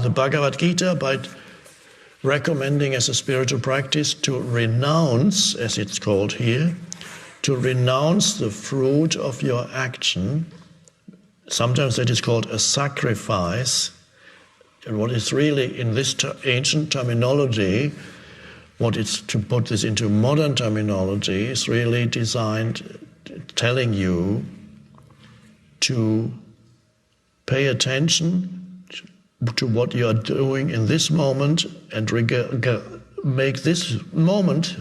the Bhagavad Gita by recommending as a spiritual practice to renounce, as it's called here, to renounce the fruit of your action. Sometimes that is called a sacrifice. And what is really, in this ancient terminology, what it's to put this into modern terminology, is really designed telling you to pay attention to what you are doing in this moment and make this moment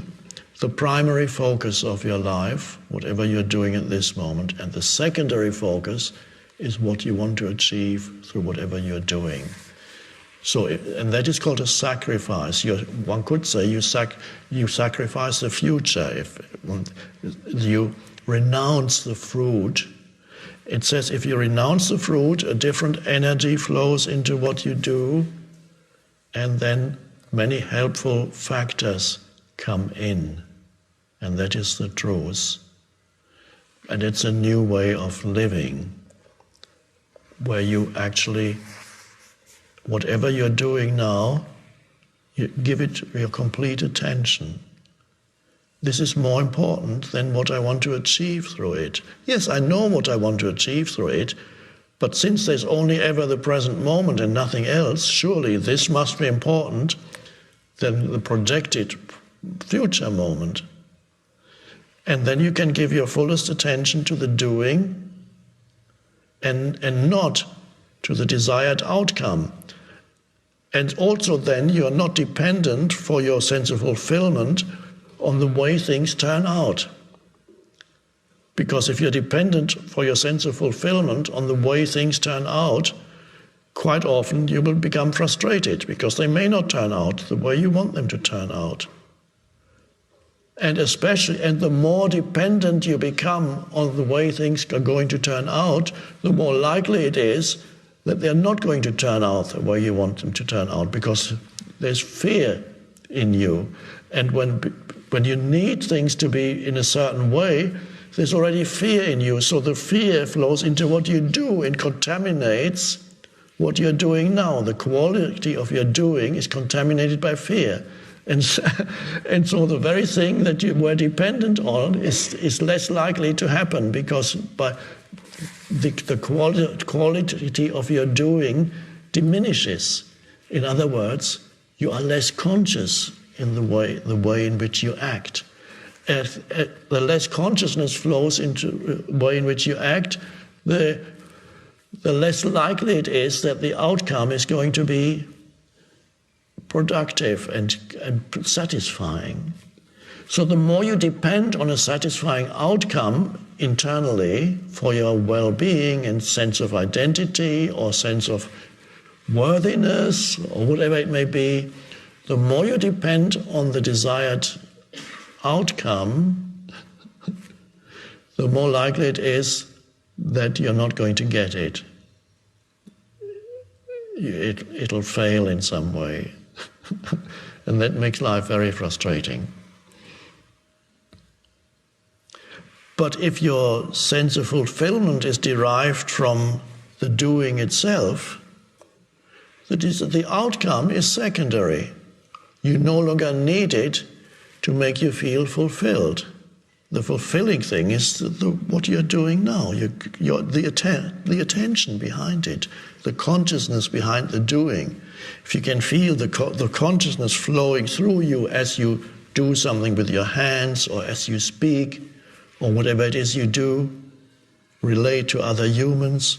the primary focus of your life, whatever you're doing at this moment. And the secondary focus is what you want to achieve through whatever you're doing. So, and that is called a sacrifice. One could say you sacrifice the future. If you renounce the fruit, it says if you renounce the fruit, a different energy flows into what you do, and then many helpful factors come in. And that is the truth. And it's a new way of living, where you actually, whatever you're doing now, you give it your complete attention. This is more important than what I want to achieve through it. Yes, I know what I want to achieve through it, but since there's only ever the present moment and nothing else, surely this must be important than the projected future moment. And then you can give your fullest attention to the doing and not to the desired outcome. And also then you are not dependent for your sense of fulfillment on the way things turn out. Because if you're dependent for your sense of fulfillment on the way things turn out, quite often you will become frustrated because they may not turn out the way you want them to turn out. And the more dependent you become on the way things are going to turn out, the more likely it is that they're not going to turn out the way you want them to turn out, because there's fear in you. And when you need things to be in a certain way, there's already fear in you. So the fear flows into what you do and contaminates what you're doing now. The quality of your doing is contaminated by fear. And so the very thing that you were dependent on is less likely to happen, because by the quality of your doing diminishes. In other words, you are less conscious in the way in which you act. The less consciousness flows into the way in which you act, the less likely it is that the outcome is going to be productive and satisfying. So the more you depend on a satisfying outcome internally for your well-being and sense of identity or sense of worthiness or whatever it may be, the more you depend on the desired outcome, the more likely it is that you're not going to get it. It'll fail in some way. And that makes life very frustrating. But if your sense of fulfillment is derived from the doing itself, the outcome is secondary. You no longer need it to make you feel fulfilled. The fulfilling thing is what you're doing now, the attention behind it, the consciousness behind the doing. If you can feel the consciousness flowing through you as you do something with your hands or as you speak or whatever it is you do, relate to other humans,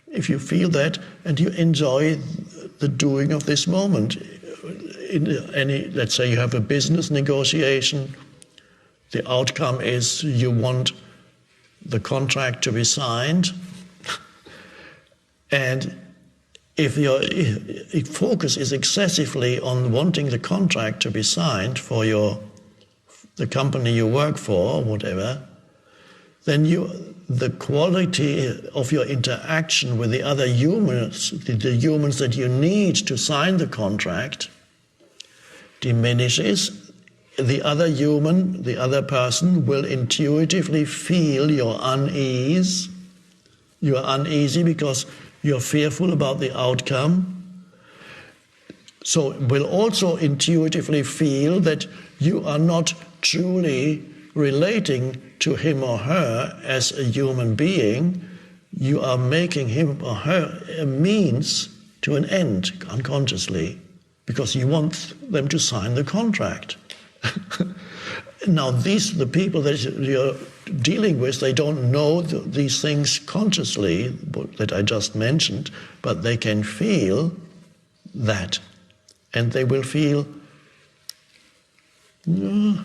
if you feel that and you enjoy the doing of this moment, let's say you have a business negotiation, the outcome is you want the contract to be signed, and if your focus is excessively on wanting the contract to be signed for the company you work for or whatever, then the quality of your interaction with the other humans, the humans that you need to sign the contract, diminishes. The other human, the other person will intuitively feel your unease. You are uneasy because you're fearful about the outcome. So will also intuitively feel that you are not truly relating to him or her as a human being. You are making him or her a means to an end unconsciously, because you want them to sign the contract. Now, the people that you're dealing with, they don't know these things consciously that I just mentioned, but they can feel that. And they will feel, no,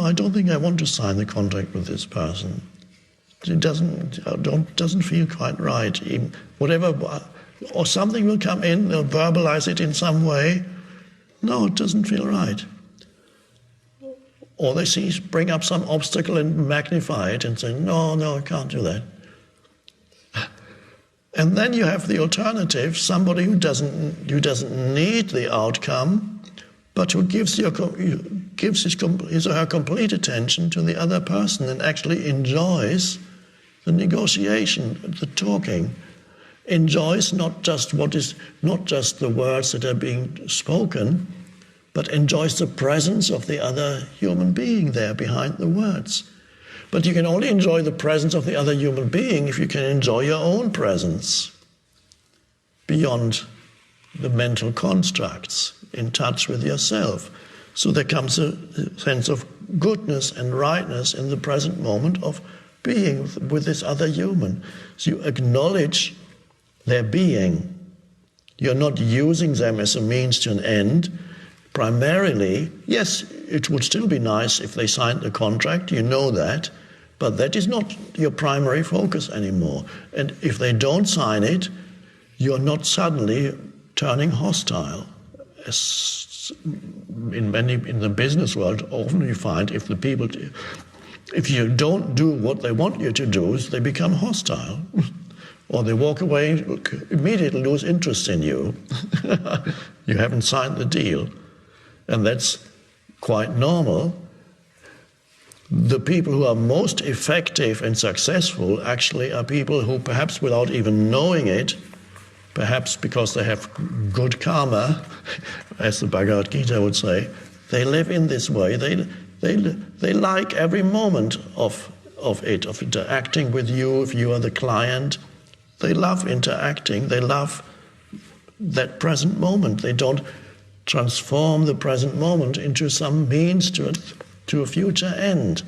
I don't think I want to sign the contract with this person. It doesn't feel quite right. Whatever, or something will come in, they'll verbalize it in some way. No, it doesn't feel right. Or they bring up some obstacle and magnify it and say, no, I can't do that. And then you have the alternative, somebody who doesn't need the outcome, but who gives his or her complete attention to the other person and actually enjoys the negotiation, the talking, enjoys not just the words that are being spoken, but enjoys the presence of the other human being there behind the words. But you can only enjoy the presence of the other human being if you can enjoy your own presence beyond the mental constructs, in touch with yourself. So there comes a sense of goodness and rightness in the present moment of being with this other human. So you acknowledge their being. You're not using them as a means to an end. Primarily, yes, it would still be nice if they signed the contract, you know that, but that is not your primary focus anymore. And if they don't sign it, you're not suddenly turning hostile. As in the business world, often you find if you don't do what they want you to do, they become hostile. Or they walk away, immediately lose interest in you. You haven't signed the deal. And that's quite normal. The people who are most effective and successful actually are people who, perhaps without even knowing it, perhaps because they have good karma, as the Bhagavad Gita would say, they live in this way. They like every moment of interacting with you. If you are the client, they love interacting. They love that present moment. They don't transform the present moment into some means to a future end.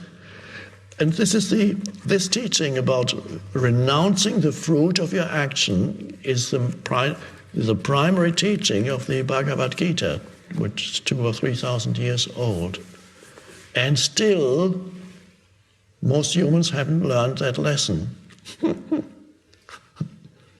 And this teaching about renouncing the fruit of your action is the primary teaching of the Bhagavad Gita, which is 2,000 or 3,000 years old. And still, most humans haven't learned that lesson.